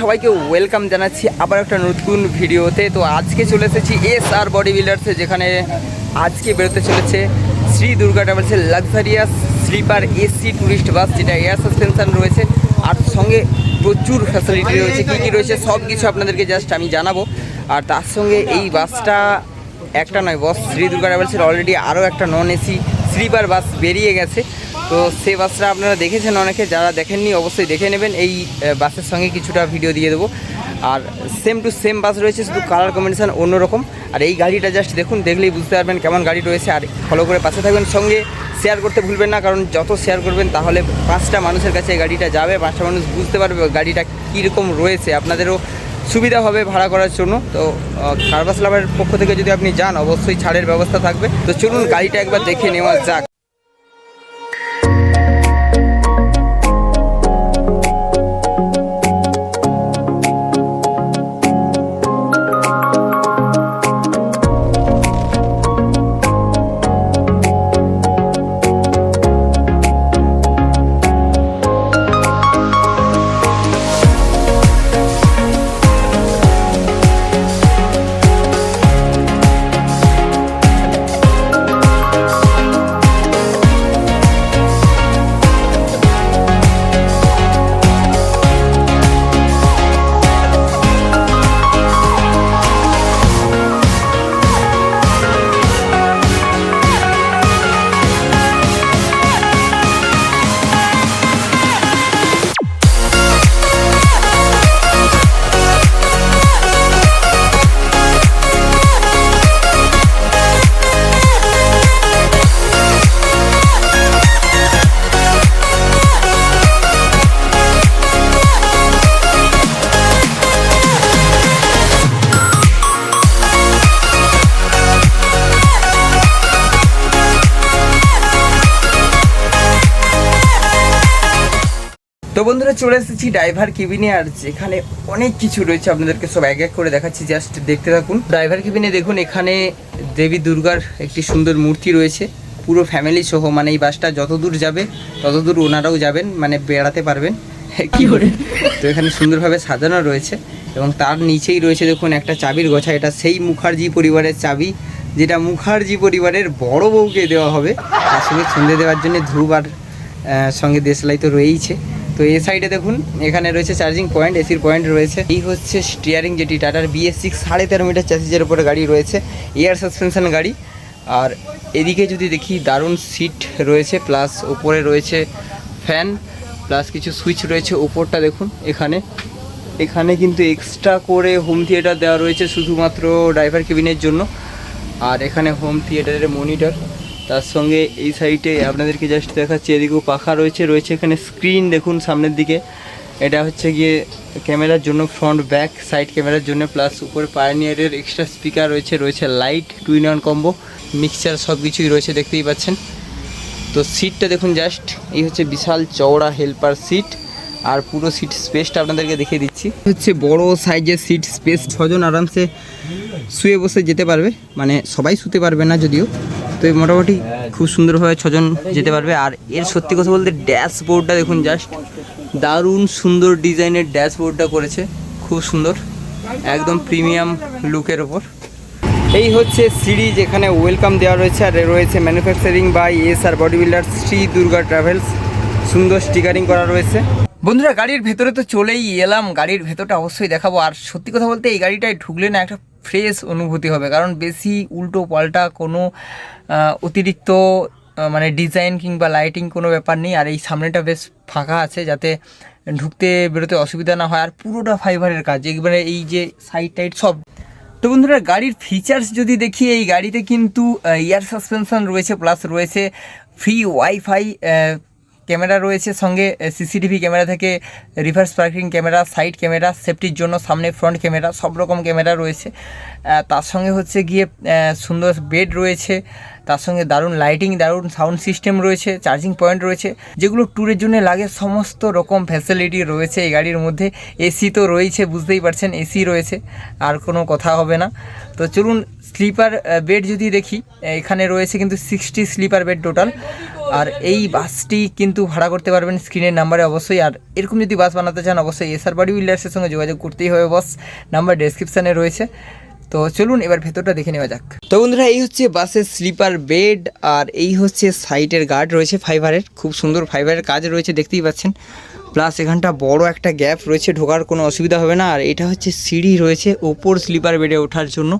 সবাইকে ওয়েলকাম জানাচ্ছি আবার একটা নতুন ভিডিওতে। তো আজকে চলে এসেছি এসআর বডি বিল্ডার্সে, যেখানে আজকে বেরোতে চলেছে শ্রী দুর্গা ট্রাভেলসের luxurious sleeper AC tourist bus, যেটা এয়ার সাসপেনশন রয়েছে আর সঙ্গে প্রচুর ফ্যাসিলিটি রয়েছে। কী কী রয়েছে সব কিছু আপনাদেরকে জাস্ট আমি জানাবো। আর তার সঙ্গে এই বাসটা একটা নয় বস, শ্রী দুর্গা ট্রাভেলসের অলরেডি আরও একটা নন এসি স্লিপার বাস বেরিয়ে গেছে। তো সেই বাসটা আপনারা দেখেছেন অনেকে, যারা দেখেননি অবশ্যই দেখে নেবেন। এই বাসের সঙ্গে কিছুটা ভিডিও দিয়ে দেবো। আর সেম টু সেম বাস রয়েছে, শুধু কালার কম্বিনেশান অন্যরকম। আর এই গাড়িটা জাস্ট দেখুন, দেখলেই বুঝতে পারবেন কেমন গাড়ি রয়েছে। আর ফলো করে পাশে থাকবেন, সঙ্গে শেয়ার করতে ভুলবেন না, কারণ যত শেয়ার করবেন তাহলে 5টা মানুষের কাছে এই গাড়িটা যাবে, 5টা মানুষ বুঝতে পারবে গাড়িটা কীরকম রয়েছে, আপনাদেরও সুবিধা হবে ভাড়া করার জন্য। তো কারবাস লাভের পক্ষ থেকে যদি আপনি যান অবশ্যই ছাড়ের ব্যবস্থা থাকবে। তো চলুন গাড়িটা একবার দেখে নেওয়া যাক। তো বন্ধুরা, চলে এসেছি ড্রাইভার কেবিনে। আর যেখানে অনেক কিছু রয়েছে আপনাদেরকে সব এক এক করে দেখাচ্ছি, জাস্ট দেখতে থাকুন। ড্রাইভার কেবিনে দেখুন, এখানে দেবী দুর্গার একটি সুন্দর মূর্তি রয়েছে, পুরো ফ্যামিলি সহ। মানে এই বাসটা যত দূর যাবে তত দূর ওনারাও যাবেন, মানে বেড়াতে পারবেন কী করে। তো এখানে সুন্দরভাবে সাজানো রয়েছে এবং তার নিচেই রয়েছে দেখুন একটা চাবির গোছা। এটা সেই মুখার্জি পরিবারের চাবি, যেটা মুখার্জি পরিবারের বড় বউকে দেওয়া হবে। তার সঙ্গে সন্ধে দেওয়ার জন্য ধূপ আর সঙ্গে দেশলাই তো রয়েইছে। তো এই সাইডে দেখুন, এখানে রয়েছে চার্জিং পয়েন্ট, এসির পয়েন্ট রয়েছে। এই হচ্ছে স্টিয়ারিং, যেটি টাটার BS6 13.5 মিটার চ্যাসিসের উপরে গাড়ি রয়েছে, এয়ার সাসপেনশন গাড়ি। আর এদিকে যদি দেখি, দারুণ সিট রয়েছে, প্লাস ওপরে রয়েছে ফ্যান, প্লাস কিছু সুইচ রয়েছে। ওপরটা দেখুন, এখানে কিন্তু এক্সট্রা করে হোম থিয়েটার দেওয়া রয়েছে শুধুমাত্র ড্রাইভার কেবিনের জন্য। আর এখানে হোম থিয়েটারের মনিটর, তার সঙ্গে এই সাইডে আপনাদেরকে জাস্ট দেখাচ্ছি, এদিকেও পাখা রয়েছে এখানে স্ক্রিন দেখুন সামনের দিকে। এটা হচ্ছে গিয়ে ক্যামেরার জন্য, ফ্রন্ট ব্যাক সাইড ক্যামেরার জন্য। প্লাস উপরে পায়োনিয়ারের এক্সট্রা স্পিকার রয়েছে লাইট, 2-in-1 কম্বো, মিক্সচার সব কিছুই রয়েছে, দেখতেই পাচ্ছেন। তো সিটটা দেখুন জাস্ট, এই হচ্ছে বিশাল চওড়া হেল্পার সিট। আর পুরো সিট স্পেসটা আপনাদেরকে দেখিয়ে দিচ্ছি, হচ্ছে বড় সাইজের সিট স্পেস, 6 জন আরামসে শুয়ে বসে যেতে পারবে। মানে সবাই শুতে পারবে না যদিও, তো মোটামুটি খুব সুন্দরভাবে 6 জন যেতে পারবে। আর এর সত্যি কথা বলতে ড্যাশবোর্ডটা দেখুন জাস্ট, দারুণ সুন্দর ডিজাইনের ড্যাশবোর্ডটা করেছে, খুব সুন্দর, একদম প্রিমিয়াম লুকের ওপর। এই হচ্ছে সিঁড়ি, যেখানে ওয়েলকাম দেওয়া রয়েছে। আর রয়েছে manufacturing by SR body builders Shri Durga travels, সুন্দর স্টিকারিং করা রয়েছে। বন্ধুরা, গাড়ির ভেতরে তো চলেই এলাম, গাড়ির ভেতরটা অবশ্যই দেখাবো। আর সত্যি কথা বলতে এই গাড়িটায় ঢুকলে না একটা ফ্রেশ অনুভূতি হবে, কারণ বেশি উল্টো পাল্টা কোনো অতিরিক্ত মানে ডিজাইন কিংবা লাইটিং কোনো ব্যাপার নেই। আর এই সামনেটা বেশ ফাঁকা আছে, যাতে ঢুকতে বেরোতে অসুবিধা না হয়। আর পুরোটা ফাইবারের কাজ, একবারে এই যে সাইড টাইড সব। তো বন্ধুরা, গাড়ির ফিচার্স যদি দেখি, এই গাড়িতে কিন্তু এয়ার সাসপেনশন রয়েছে, প্লাস রয়েছে ফ্রি ওয়াইফাই ক্যামেরা রয়েছে, সঙ্গে সিসিটিভি ক্যামেরা থেকে reverse parking camera, side camera, সেফটির জন্য সামনে ফ্রন্ট ক্যামেরা, সব রকম ক্যামেরা রয়েছে। তার সঙ্গে হচ্ছে গিয়ে সুন্দর বেড রয়েছে, তার সঙ্গে দারুণ লাইটিং, দারুণ সাউন্ড সিস্টেম রয়েছে, চার্জিং পয়েন্ট রয়েছে, যেগুলো ট্যুরের জন্য লাগে সমস্ত রকম ফ্যাসিলিটি রয়েছে এই গাড়ির মধ্যে। এসি তো রয়েছে, বুঝতেই পারছেন, এসি রয়েছে, আর কোনো কথা হবে না। তো চলুন স্লিপার বেড যদি দেখি, এখানে রয়েছে কিন্তু 60 স্লিপার বেড টোটাল। আর এই বাসটি কিন্তু ভাড়া করতে পারবেন স্ক্রিনের নাম্বারে অবশ্যই। আর এরকম যদি বাস বানাতে চান অবশ্যই এসআর বডি বিল্ডার্সের সঙ্গে যোগাযোগ করতেই হবে বস, নাম্বার ডেসক্রিপশানে রয়েছে। তো চলুন এবার ভেতরটা দেখে নেওয়া যাক। তো বন্ধুরা এই হচ্ছে বাসের স্লিপার বেড, আর এই হচ্ছে সাইডের গার্ড রয়েছে ফাইবারের, খুব সুন্দর ফাইবারের কাজ রয়েছে দেখতেই পাচ্ছেন। প্লাস এখানটা বড় একটা গ্যাপ রয়েছে, ঢোকার কোনো অসুবিধা হবে না। আর এটা হচ্ছে সিঁড়ি রয়েছে ওপর স্লিপার বেডে ওঠার জন্য,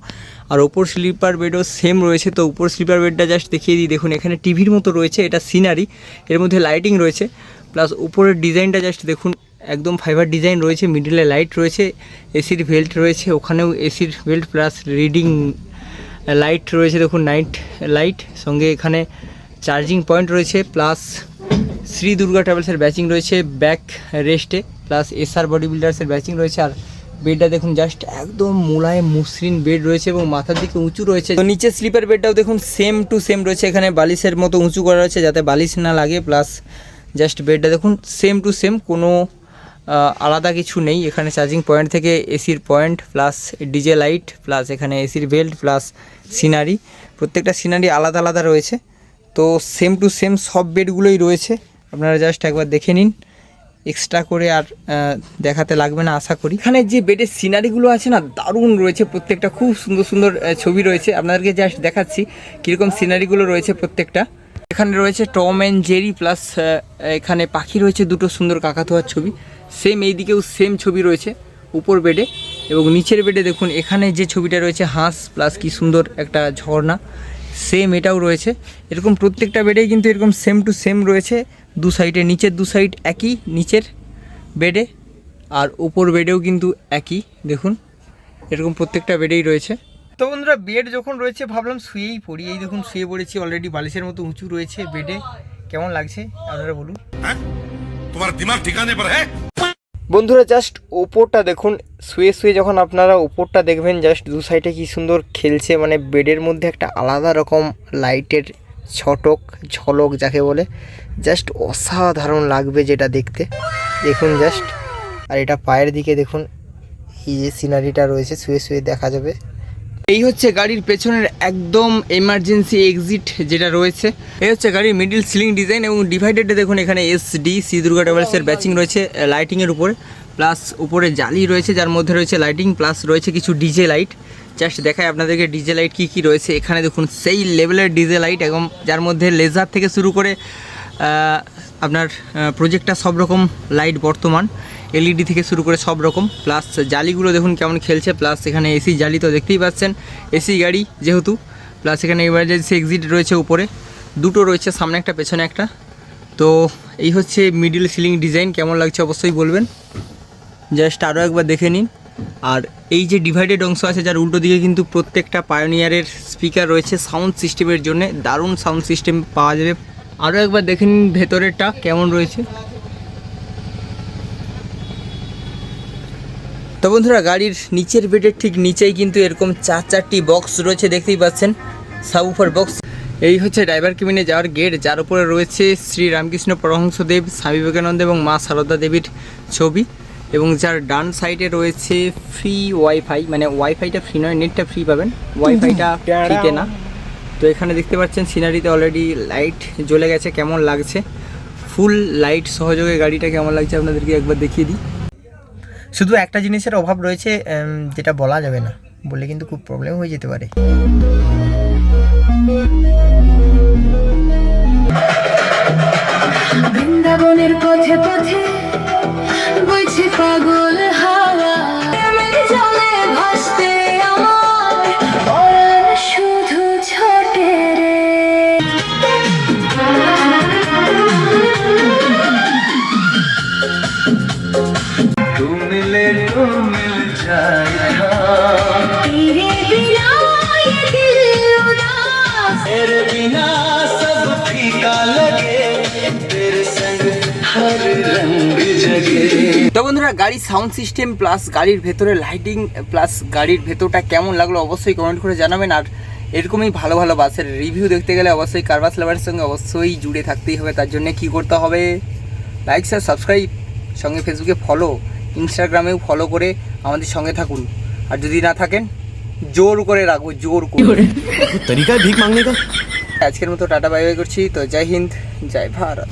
আর ওপর স্লিপার বেডও সেম রয়েছে। তো উপর স্লিপার বেডটা জাস্ট দেখিয়ে দিই, দেখুন এখানে টিভির মতো রয়েছে, এটা সিনারি, এর মধ্যে লাইটিং রয়েছে। প্লাস উপরের ডিজাইনটা জাস্ট দেখুন, একদম ফাইবার ডিজাইন রয়েছে, মিডিলে লাইট রয়েছে, এসির বেল্ট রয়েছে, ওখানেও এসির বেল্ট প্লাস রিডিং লাইট রয়েছে, দেখুন নাইট লাইট, সঙ্গে এখানে চার্জিং পয়েন্ট রয়েছে। প্লাস শ্রী দুর্গা ট্রাভেলসের ব্যাচিং রয়েছে ব্যাক রেস্টে, প্লাস এসআর বডি বিল্ডার্সের ব্যাচিং রয়েছে। আর বেডটা দেখুন জাস্ট একদম মোলায়েম মসৃণ বেড রয়েছে এবং মাথার দিকে উঁচু রয়েছে। তো নিচে স্লিপার বেডটাও দেখুন সেম টু সেম রয়েছে, এখানে বালিশের মতো উঁচু করা রয়েছে যাতে বালিশ না লাগে। প্লাস জাস্ট বেডটা দেখুন সেম টু সেম, কোনো আলাদা কিছু নেই। এখানে চার্জিং পয়েন্ট থেকে এসির point, plus DJ light, plus এখানে এসির বেল্ট, প্লাস সিনারি, প্রত্যেকটা সিনারি আলাদা আলাদা রয়েছে। তো সেম টু সেম সব বেডগুলোই রয়েছে, আপনারা জাস্ট একবার দেখে নিন, এক্সট্রা করে আর দেখাতে লাগবে না আশা করি। এখানে যে বেডের সিনারিগুলো আছে না, দারুণ রয়েছে প্রত্যেকটা, খুব সুন্দর সুন্দর ছবি রয়েছে। আপনাদেরকে জাস্ট দেখাচ্ছি কীরকম সিনারিগুলো রয়েছে প্রত্যেকটা। এখানে রয়েছে টম অ্যান্ড জেরি, প্লাস এখানে পাখি রয়েছে দুটো সুন্দর কাকাতুয়ার ছবি, সেম এই দিকেও সেম ছবি রয়েছে উপর বেডে। এবং নিচের বেডে দেখুন এখানে যে ছবিটা রয়েছে হাঁস, প্লাস কি সুন্দর একটা ঝর্ণা, সেম এটাও রয়েছে। এরকম প্রত্যেকটা বেডেই কিন্তু এরকম সেম টু সেম রয়েছে, দু সাইডে, নিচের দু সাইড একই নিচের বেডে, আর উপর বেডেও কিন্তু একই, দেখুন এরকম প্রত্যেকটা বেডেই রয়েছে। তো বন্ধুরা বেড যখন রয়েছে ভাবলাম শুয়েই পড়ি, এই দেখুন শুয়ে পড়েছি অলরেডি, বালিশের মতো উঁচু রয়েছে বেডে। কেমন লাগছে আপনারা বলুন? তোমার দিমাগ ঠিকানে পর হ্যাঁ। বন্ধুরা জাস্ট ওপরটা দেখুন, শুয়ে শুয়ে যখন আপনারা ওপরটা দেখবেন জাস্ট দু সাইডে কি সুন্দর খেলছে, মানে বেডের মধ্যে একটা আলাদা রকম লাইটের ছটক ঝলক যাকে বলে, জাস্ট অসাধারণ লাগবে যেটা দেখতে, দেখুন জাস্ট। আর এটা পায়ের দিকে দেখুন, এই যে সিনারিটা রয়েছে শুয়ে শুয়ে দেখা যাবে। এই হচ্ছে গাড়ির পেছনের একদম এমার্জেন্সি এক্সিট যেটা রয়েছে। এই হচ্ছে গাড়ির মিডিল সিলিং ডিজাইন, এবং ডিভাইডেডে দেখুন এখানে এসডি শ্রী দুর্গা ট্রাভেলসের ব্যাচিং রয়েছে লাইটিংয়ের উপরে, প্লাস উপরে জালি রয়েছে যার মধ্যে রয়েছে লাইটিং, প্লাস রয়েছে কিছু ডিজে লাইট। জাস্ট দেখায় আপনাদেরকে ডিজে লাইট কী কী রয়েছে। এখানে দেখুন সেই লেভেলের ডিজে লাইট, এবং যার মধ্যে লেজার থেকে শুরু করে আপনার প্রজেক্টার সব রকম লাইট বর্তমান, এলইডি থেকে শুরু করে সব রকম। প্লাস জালিগুলো দেখুন কেমন খেলছে, প্লাস এখানে এসি জালি তো দেখতেই পাচ্ছেন, এসি গাড়ি যেহেতু। প্লাস এখানে এমার্জেন্সি এক্সিট রয়েছে উপরে দুটো রয়েছে, সামনে একটা পেছনে একটা। তো এই হচ্ছে মিডিল সিলিং ডিজাইন, কেমন লাগছে অবশ্যই বলবেন। জাস্ট আরও একবার দেখে নিন। আর এই যে ডিভাইডেড অংশ আছে যার উল্টো দিকে কিন্তু প্রত্যেকটা পায়োনিয়ারের স্পিকার রয়েছে সাউন্ড সিস্টেমের জন্য, দারুণ সাউন্ড সিস্টেম পাওয়া যাবে। আরও একবার দেখে নিন ভেতরেরটা কেমন রয়েছে। তো বন্ধুরা গাড়ির নিচের বেডের ঠিক নিচেই কিন্তু এরকম চারটি বক্স রয়েছে দেখতেই পাচ্ছেন, সাবউফার বক্স। এই হচ্ছে ড্রাইভার কেবিনে যাওয়ার গেট, যার উপরে রয়েছে শ্রী রামকৃষ্ণ পরমহংসদেব, স্বামী বিবেকানন্দ এবং মা সারদা দেবীর ছবি। এবং যার ডান সাইডে রয়েছে ফ্রি ওয়াইফাই, মানে ওয়াইফাইটা ফ্রি নয়, নেটটা ফ্রি পাবেন, ওয়াইফাইটা ফ্রিতে না। তো এখানে দেখতে পাচ্ছেন সিনারিতে অলরেডি লাইট জ্বলে গেছে, কেমন লাগছে ফুল লাইট সহযোগে গাড়িটা কেমন লাগছে আপনাদেরকে একবার দেখিয়ে দিই। শুধু একটা জিনিসের অভাব রয়েছে, যেটা বলা যাবে না, বললে কিন্তু খুব প্রবলেম হয়ে যেতে পারে। বৃন্দাবনের পথে পথে বইছে পাগল হাওয়া, জলে ভাসতে আমার শুধু ছোটে রে। তো বন্ধুরা গাড়ির সাউন্ড সিস্টেম প্লাস গাড়ির ভেতরে লাইটিং প্লাস গাড়ির ভেতরটা কেমন লাগলো অবশ্যই কমেন্ট করে জানাবেন। আর এরকমই ভালো ভালো বাসের রিভিউ দেখতে গেলে অবশ্যই কার বাস লাভারের সঙ্গে অবশ্যই জুড়ে থাকতেই হবে। তার জন্য কি করতে হবে, লাইক শেয়ার সাবস্ক্রাইব, সঙ্গে ফেসবুকে ফলো, ইনস্টাগ্রামেও ফলো করে আমাদের সঙ্গে থাকুন। আর যদি না থাকেন জোর করে রাখবো, জোর করে। तरीका है भीख मांगने का। আজকের মতো টাটা বাই বাই করছি। তো জয় হিন্দ, জয় ভারত।